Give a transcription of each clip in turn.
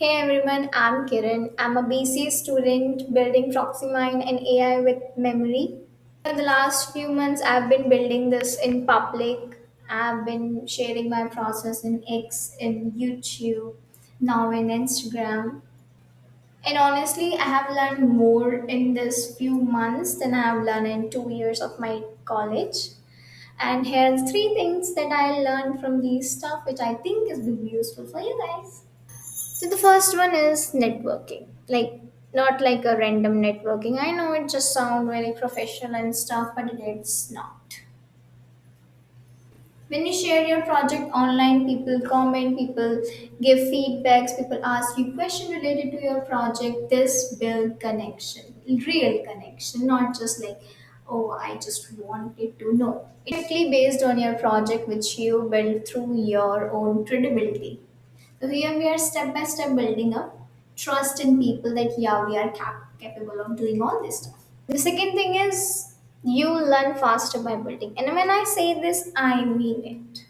Hey everyone, I'm Kiran. I'm a BCA student building Proximine and AI with memory. For the last few months, I've been building this in public. I've been sharing my process in X, in YouTube, now in Instagram. And honestly, I have learned more in this few months than I have learned in 2 years of my college. And here's three things that I learned from these stuff, which I think is will be useful for you guys. So the first one is networking. Like not like a random networking. I know it just sounds very professional and stuff, but it's not. When you share your project online, people comment, people give feedbacks, people ask you questions related to your project. This build connection, real connection, not just like, oh, I just wanted to know. It's strictly based on your project, which you build through your own credibility. So here we are step by step building up trust in people that yeah we are capable of doing all this stuff. The second thing is you learn faster by building, and when I say this, I mean it.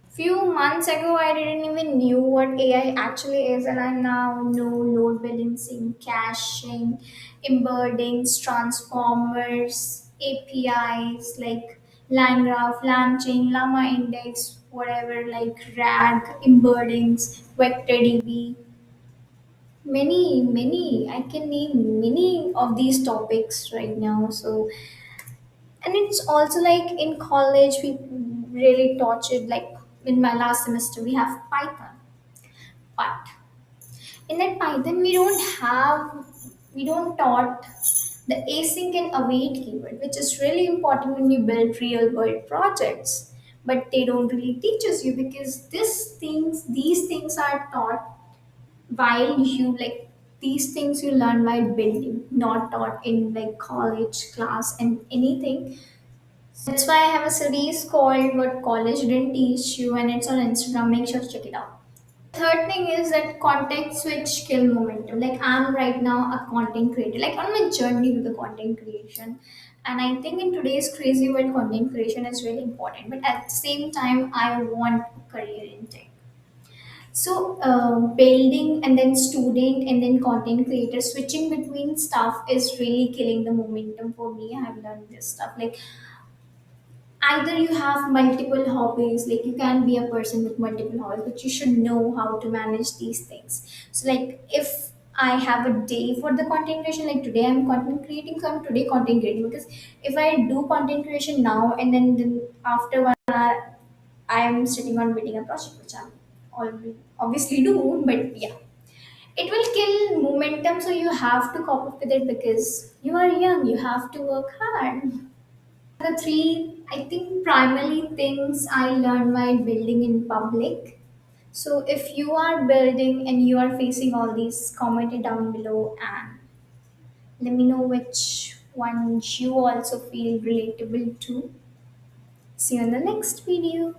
Few months ago, I didn't even knew what AI actually is, and I now know load balancing, caching, embeddings, transformers, APIs like LangGraph, LangChain, Llama Index, whatever like RAG, embeddings, VectorDB. Many. I can name many of these topics right now. So, and it's also like in college, we really taught it. Like in my last semester, we have Python, but in that Python, we don't taught the async and await keyword, which is really important when you build real world projects. But they don't really teach us you because these things are taught while you like these things you learn while building, not taught in like college class and anything. That's why I have a series called What College Didn't Teach You, and it's on Instagram. Make sure to check it out. Third thing is that context switch kill momentum. Like I'm right now a content creator, like on my journey to the content creation. And I think in today's crazy world, content creation is really important. But at the same time, I want a career in tech. So, building and then student and then content creator, switching between stuff is really killing the momentum for me. I have learned this stuff. Like, either you have multiple hobbies, like, you can be a person with multiple hobbies, but you should know how to manage these things. So, like, if I have a day for the content creation, like today I'm content creating, so I'm today content creating because if I do content creation now and then after 1 hour I am sitting on building a project, which I'm already obviously do, but yeah, it will kill momentum. So you have to cope up with it because you are young. You have to work hard. The three, I think, primarily things I learned while building in public. So if you are building and you are facing all these, comment it down below and let me know which one you also feel relatable to. See you in the next video.